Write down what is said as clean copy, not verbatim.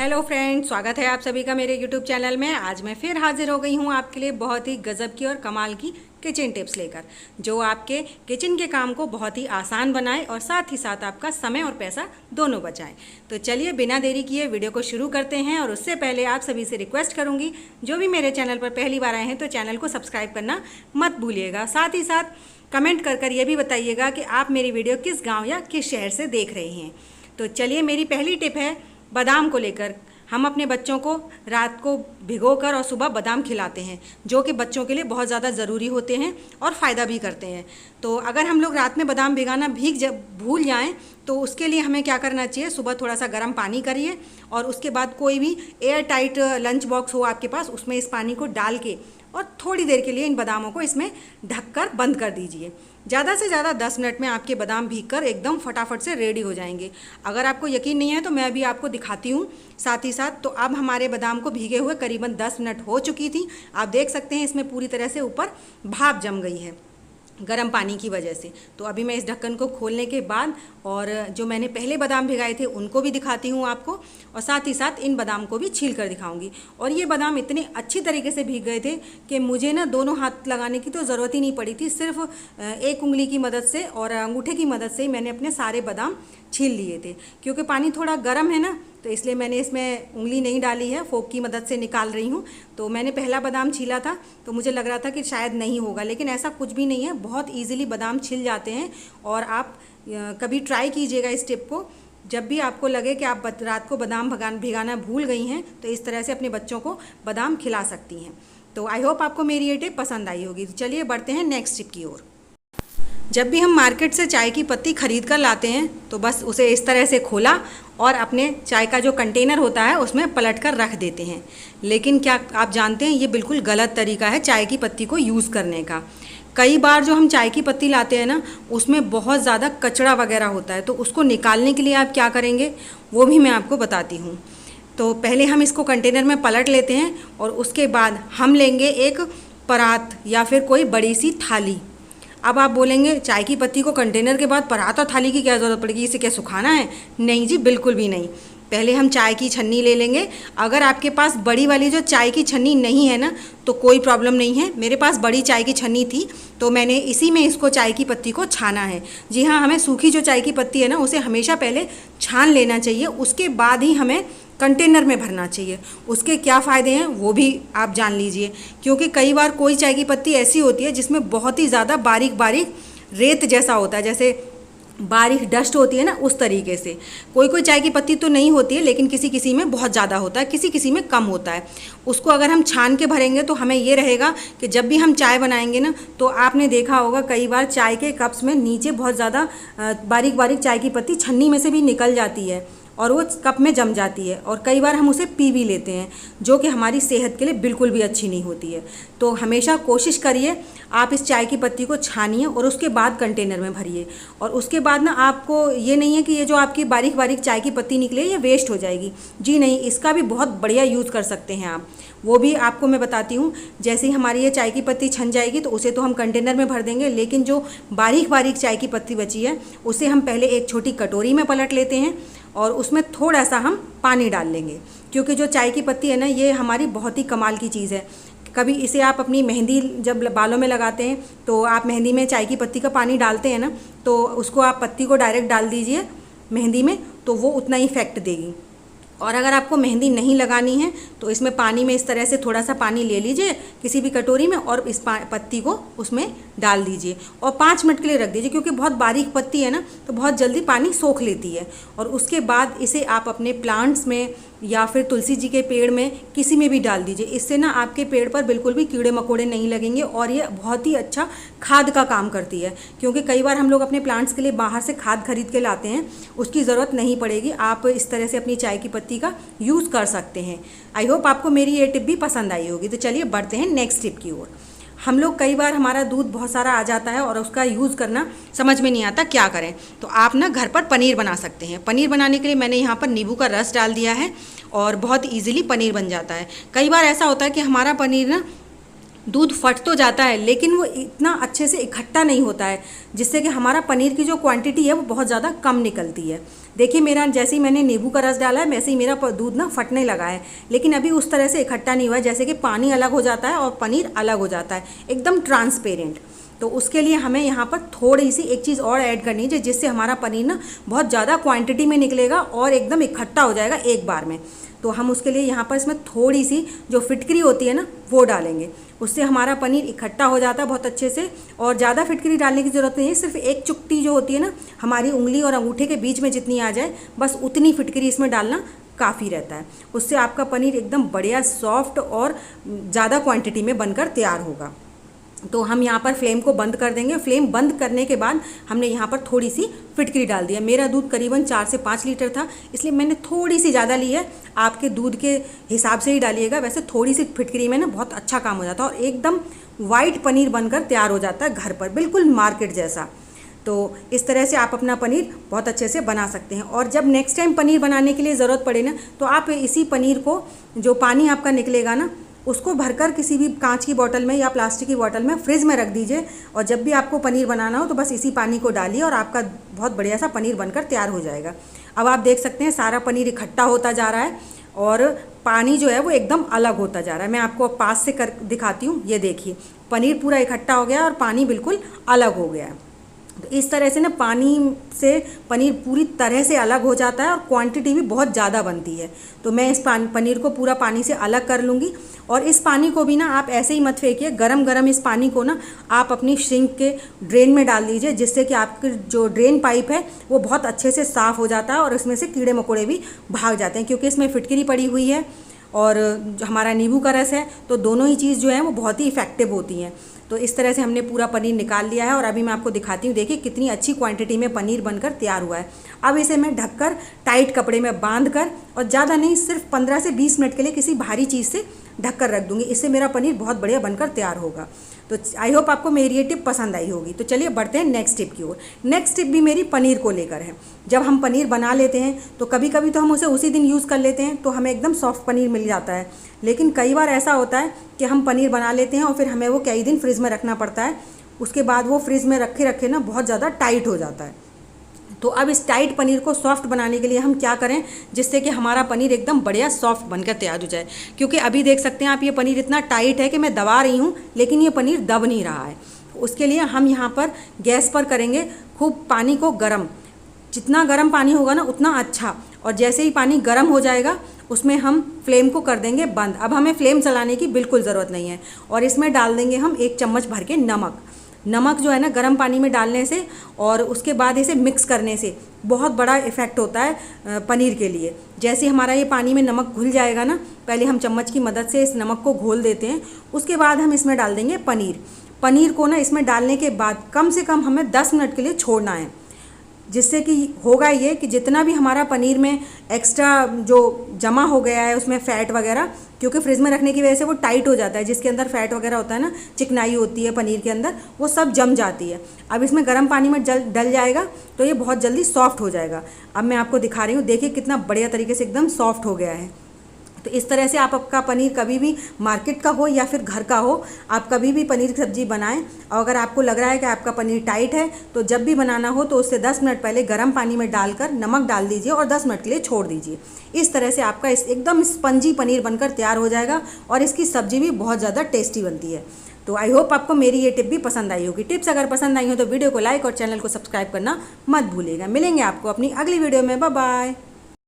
Hello friends, स्वागत है आप सभी का मेरे यूट्यूब चैनल में। आज मैं फिर हाजिर हो गई हूँ आपके लिए बहुत ही गजब की और कमाल की किचन टिप्स लेकर, जो आपके किचन के काम को बहुत ही आसान बनाए और साथ ही साथ आपका समय और पैसा दोनों बचाए। तो चलिए बिना देरी किए वीडियो को शुरू करते हैं। और उससे पहले आप सभी से रिक्वेस्ट करूँगी, जो भी मेरे चैनल पर पहली बार आए हैं तो चैनल को सब्सक्राइब करना मत भूलिएगा। साथ ही साथ कमेंट कर ये भी बताइएगा कि आप मेरी वीडियो किस गाँव या किस शहर से देख रहे हैं। तो चलिए, मेरी पहली टिप है बादाम को लेकर। हम अपने बच्चों को रात को भिगोकर और सुबह बादाम खिलाते हैं, जो कि बच्चों के लिए बहुत ज़्यादा ज़रूरी होते हैं और फ़ायदा भी करते हैं। तो अगर हम लोग रात में बादाम भिगाना भूल जाएं तो उसके लिए हमें क्या करना चाहिए, सुबह थोड़ा सा गर्म पानी करिए और उसके बाद कोई भी एयर टाइट लंच बॉक्स हो आपके पास, उसमें इस पानी को डाल के और थोड़ी देर के लिए इन बादामों को इसमें ढककर बंद कर दीजिए। ज़्यादा से ज़्यादा 10 मिनट में आपके बादाम भीगकर एकदम फटाफट से रेडी हो जाएंगे। अगर आपको यकीन नहीं है तो मैं अभी आपको दिखाती हूँ साथ ही साथ। तो अब हमारे बादाम को भीगे हुए करीबन 10 मिनट हो चुकी थी। आप देख सकते हैं इसमें पूरी तरह से ऊपर भाप जम गई है गर्म पानी की वजह से। तो अभी मैं इस ढक्कन को खोलने के बाद और जो मैंने पहले बादाम भिगाए थे उनको भी दिखाती हूँ आपको, और साथ ही साथ इन बादाम को भी छील कर दिखाऊंगी। और ये बादाम इतने अच्छी तरीके से भीग गए थे कि मुझे ना दोनों हाथ लगाने की तो ज़रूरत ही नहीं पड़ी थी। सिर्फ एक उंगली की मदद से और अंगूठे की मदद से ही मैंने अपने सारे बादाम छील लिए थे। क्योंकि पानी थोड़ा गर्म है ना, तो इसलिए मैंने इसमें उंगली नहीं डाली है, फोक की मदद से निकाल रही हूँ। तो मैंने पहला बादाम छीला था तो मुझे लग रहा था कि शायद नहीं होगा, लेकिन ऐसा कुछ भी नहीं है। बहुत ईजिली बादाम छिल जाते हैं। और आप कभी ट्राई कीजिएगा इस टिप को। जब भी आपको लगे कि आप रात को बादाम भिगाना भूल गई हैं तो इस तरह से अपने बच्चों को बादाम खिला सकती हैं। तो आई होप आपको मेरी ये टिप पसंद आई होगी। तो चलिए बढ़ते हैं नेक्स्ट टिप की ओर। जब भी हम मार्केट से चाय की पत्ती खरीद कर लाते हैं तो बस उसे इस तरह से खोला और अपने चाय का जो कंटेनर होता है उसमें पलट कर रख देते हैं। लेकिन क्या आप जानते हैं, ये बिल्कुल गलत तरीका है चाय की पत्ती को यूज़ करने का। कई बार जो हम चाय की पत्ती लाते हैं ना, उसमें बहुत ज़्यादा कचरा वगैरह होता है। तो उसको निकालने के लिए आप क्या करेंगे वो भी मैं आपको बताती हूँ। तो पहले हम इसको कंटेनर में पलट लेते हैं और उसके बाद हम लेंगे एक परात या फिर कोई बड़ी सी थाली। अब आप बोलेंगे चाय की पत्ती को कंटेनर के बाद परात और थाली की क्या ज़रूरत पड़ेगी, इसे क्या सुखाना है? नहीं जी, बिल्कुल भी नहीं। पहले हम चाय की छन्नी ले लेंगे। अगर आपके पास बड़ी वाली जो चाय की छन्नी नहीं है ना तो कोई प्रॉब्लम नहीं है। मेरे पास बड़ी चाय की छन्नी थी तो मैंने इसी में इसको चाय की पत्ती को छाना है। जी हाँ, हमें सूखी जो चाय की पत्ती है ना उसे हमेशा पहले छान लेना चाहिए, उसके बाद ही हमें कंटेनर में भरना चाहिए। उसके क्या फ़ायदे हैं वो भी आप जान लीजिए। क्योंकि कई बार कोई चाय की पत्ती ऐसी होती है जिसमें बहुत ही ज़्यादा बारीक बारीक रेत जैसा होता है, जैसे बारीक डस्ट होती है ना, उस तरीके से। कोई कोई चाय की पत्ती तो नहीं होती है, लेकिन किसी किसी में बहुत ज़्यादा होता है, किसी किसी में कम होता है। उसको अगर हम छान के भरेंगे तो हमें ये रहेगा कि जब भी हम चाय बनाएंगे ना तो आपने देखा होगा कई बार चाय के कप्स में नीचे बहुत ज़्यादा बारीक बारीक चाय की पत्ती छन्नी में से भी निकल जाती है और वो कप में जम जाती है, और कई बार हम उसे पी भी लेते हैं, जो कि हमारी सेहत के लिए बिल्कुल भी अच्छी नहीं होती है। तो हमेशा कोशिश करिए आप इस चाय की पत्ती को छानिए और उसके बाद कंटेनर में भरिए। और उसके बाद ना आपको ये नहीं है कि ये जो आपकी बारीक बारीक चाय की पत्ती निकले ये वेस्ट हो जाएगी। जी नहीं, इसका भी बहुत बढ़िया यूज़ कर सकते हैं आप। वो भी आपको मैं बताती हूँ। जैसे ही हमारी ये चाय की पत्ती छन जाएगी तो उसे तो हम कंटेनर में भर देंगे, लेकिन जो बारीक बारीक चाय की पत्ती बची है उसे हम पहले एक छोटी कटोरी में पलट लेते हैं और उसमें थोड़ा सा हम पानी डाल लेंगे। क्योंकि जो चाय की पत्ती है ना, ये हमारी बहुत ही कमाल की चीज़ है। कभी इसे आप अपनी मेहंदी जब बालों में लगाते हैं तो आप मेहंदी में चाय की पत्ती का पानी डालते हैं ना, तो उसको आप पत्ती को डायरेक्ट डाल दीजिए मेहंदी में, तो वो उतना ही इफेक्ट देगी। और अगर आपको मेहंदी नहीं लगानी है तो इसमें पानी में इस तरह से थोड़ा सा पानी ले लीजिए किसी भी कटोरी में और इस पत्ती को उसमें डाल दीजिए और 5 मिनट के लिए रख दीजिए। क्योंकि बहुत बारीक पत्ती है ना तो बहुत जल्दी पानी सोख लेती है। और उसके बाद इसे आप अपने प्लांट्स में या फिर तुलसी जी के पेड़ में किसी में भी डाल दीजिए। इससे ना आपके पेड़ पर बिल्कुल भी कीड़े मकोड़े नहीं लगेंगे और ये बहुत ही अच्छा खाद का काम करती है। क्योंकि कई बार हम लोग अपने प्लांट्स के लिए बाहर से खाद खरीद के लाते हैं, उसकी ज़रूरत नहीं पड़ेगी। आप इस तरह से अपनी चाय की पत्ती का यूज़ कर सकते हैं। आई होप आपको मेरी ये टिप भी पसंद आई होगी। तो चलिए बढ़ते हैं नेक्स्ट टिप की ओर। हम लोग कई बार हमारा दूध बहुत सारा आ जाता है और उसका यूज़ करना समझ में नहीं आता क्या करें। तो आप ना घर पर पनीर बना सकते हैं। पनीर बनाने के लिए मैंने यहाँ पर नींबू का रस डाल दिया है और बहुत ईजिली पनीर बन जाता है। कई बार ऐसा होता है कि हमारा पनीर ना दूध फट तो जाता है लेकिन वो इतना अच्छे से इकट्ठा नहीं होता है, जिससे कि हमारा पनीर की जो क्वांटिटी है वो बहुत ज़्यादा कम निकलती है। देखिए मेरा जैसे ही मैंने नींबू का रस डाला है वैसे ही मेरा दूध ना फटने लगा है, लेकिन अभी उस तरह से इकट्ठा नहीं हुआ है, जैसे कि पानी अलग हो जाता है और पनीर अलग हो जाता है, एकदम ट्रांसपेरेंट। तो उसके लिए हमें यहाँ पर थोड़ी सी एक चीज़ और ऐड करनी है, जिससे हमारा पनीर ना बहुत ज़्यादा क्वांटिटी में निकलेगा और एकदम इकट्ठा हो जाएगा एक बार में। तो हम उसके लिए यहाँ पर इसमें थोड़ी सी जो फिटकरी होती है ना वो डालेंगे, उससे हमारा पनीर इकट्ठा हो जाता है बहुत अच्छे से। और ज़्यादा फिटकरी डालने की ज़रूरत नहीं है, सिर्फ एक चुटकी जो होती है ना हमारी उंगली और अंगूठे के बीच में जितनी आ जाए बस उतनी फिटकरी इसमें डालना काफ़ी रहता है। उससे आपका पनीर एकदम बढ़िया सॉफ्ट और ज़्यादा क्वांटिटी में बनकर तैयार होगा। तो हम यहाँ पर फ्लेम को बंद कर देंगे। फ्लेम बंद करने के बाद हमने यहाँ पर थोड़ी सी फिटकरी डाल दिया। मेरा दूध करीबन 4 से 5 लीटर था, इसलिए मैंने थोड़ी सी ज़्यादा ली है। आपके दूध के हिसाब से ही डालिएगा। वैसे थोड़ी सी फिटकरी में ना बहुत अच्छा काम हो जाता है और एकदम वाइट पनीर बनकर तैयार हो जाता है घर पर, बिल्कुल मार्केट जैसा। तो इस तरह से आप अपना पनीर बहुत अच्छे से बना सकते हैं। और जब नेक्स्ट टाइम पनीर बनाने के लिए ज़रूरत पड़े ना, तो आप इसी पनीर को, जो पानी आपका निकलेगा ना, उसको भरकर किसी भी कांच की बोतल में या प्लास्टिक की बोतल में फ्रिज में रख दीजिए। और जब भी आपको पनीर बनाना हो तो बस इसी पानी को डालिए और आपका बहुत बढ़िया सा पनीर बनकर तैयार हो जाएगा। अब आप देख सकते हैं सारा पनीर इकट्ठा होता जा रहा है और पानी जो है वो एकदम अलग होता जा रहा है। मैं आपको पास से कर दिखाती हूँ। ये देखिए पनीर पूरा इकट्ठा हो गया और पानी बिल्कुल अलग हो गया है। तो इस तरह से ना पानी से पनीर पूरी तरह से अलग हो जाता है और क्वांटिटी भी बहुत ज़्यादा बनती है। तो मैं इस पनीर को पूरा पानी से अलग कर लूँगी। और इस पानी को भी ना आप ऐसे ही मत फेंकिए, गरम गरम इस पानी को ना आप अपनी सिंक के ड्रेन में डाल दीजिए, जिससे कि आपकी जो ड्रेन पाइप है वो बहुत अच्छे से साफ़ हो जाता है और इसमें से कीड़े मकोड़े भी भाग जाते हैं, क्योंकि इसमें फिटकरी पड़ी हुई है और हमारा नींबू का रस है। तो दोनों ही चीज़ जो है वो बहुत ही इफ़ेक्टिव होती हैं। तो इस तरह से हमने पूरा पनीर निकाल लिया है और अभी मैं आपको दिखाती हूँ। देखिए कितनी अच्छी क्वांटिटी में पनीर बनकर तैयार हुआ है। अब इसे मैं ढककर टाइट कपड़े में बांध कर, और ज़्यादा नहीं, सिर्फ 15 से 20 मिनट के लिए किसी भारी चीज़ से ढककर रख दूँगी। इससे मेरा पनीर बहुत बढ़िया बनकर तैयार होगा। तो आई होप आपको मेरी ये टिप पसंद आई होगी। तो चलिए बढ़ते हैं नेक्स्ट टिप की ओर। नेक्स्ट टिप भी मेरी पनीर को लेकर है। जब हम पनीर बना लेते हैं तो कभी कभी तो हम उसे उसी दिन यूज़ कर लेते हैं, तो हमें एकदम सॉफ्ट पनीर मिल जाता है। लेकिन कई बार ऐसा होता है कि हम पनीर बना लेते हैं और फिर हमें वो कई दिन फ्रिज में रखना पड़ता है। उसके बाद वो फ्रिज में रखे रखे ना बहुत ज़्यादा टाइट हो जाता है। तो अब इस टाइट पनीर को सॉफ्ट बनाने के लिए हम क्या करें, जिससे कि हमारा पनीर एकदम बढ़िया सॉफ्ट बनकर तैयार हो जाए। क्योंकि अभी देख सकते हैं आप, ये पनीर इतना टाइट है कि मैं दबा रही हूँ लेकिन ये पनीर दब नहीं रहा है। उसके लिए हम यहाँ पर गैस पर करेंगे खूब पानी को गर्म। जितना गर्म पानी होगा ना उतना अच्छा। और जैसे ही पानी गर्म हो जाएगा उसमें हम फ्लेम को कर देंगे बंद। अब हमें फ्लेम चलाने की बिल्कुल ज़रूरत नहीं है। और इसमें डाल देंगे हम 1 चम्मच भर के नमक। नमक जो है ना गर्म पानी में डालने से और उसके बाद इसे मिक्स करने से बहुत बड़ा इफ़ेक्ट होता है पनीर के लिए। जैसे हमारा ये पानी में नमक घुल जाएगा ना, पहले हम चम्मच की मदद से इस नमक को घोल देते हैं। उसके बाद हम इसमें डाल देंगे पनीर। पनीर को ना इसमें डालने के बाद कम से कम हमें 10 मिनट के लिए छोड़ना है, जिससे कि होगा ये कि जितना भी हमारा पनीर में एक्स्ट्रा जो जमा हो गया है उसमें फ़ैट वगैरह, क्योंकि फ्रिज में रखने की वजह से वो टाइट हो जाता है, जिसके अंदर फ़ैट वगैरह होता है ना, चिकनाई होती है पनीर के अंदर, वो सब जम जाती है। अब इसमें गर्म पानी में डल जाएगा तो ये बहुत जल्दी सॉफ्ट हो जाएगा। अब मैं आपको दिखा रही हूँ, देखिए कितना बढ़िया तरीके से एकदम सॉफ्ट हो गया है। तो इस तरह से आप आपका पनीर कभी भी मार्केट का हो या फिर घर का हो, आप कभी भी पनीर की सब्ज़ी बनाएं। और अगर आपको लग रहा है कि आपका पनीर टाइट है तो जब भी बनाना हो तो उससे 10 मिनट पहले गर्म पानी में डालकर नमक डाल दीजिए और 10 मिनट के लिए छोड़ दीजिए। इस तरह से आपका एकदम स्पंजी पनीर बनकर तैयार हो जाएगा और इसकी सब्ज़ी भी बहुत ज़्यादा टेस्टी बनती है। तो आई होप आपको मेरी ये टिप भी पसंद आई होगी। टिप्स अगर पसंद आई हो तो वीडियो को लाइक और चैनल को सब्सक्राइब करना मत भूलिएगा। मिलेंगे आपको अपनी अगली वीडियो में। Bye bye.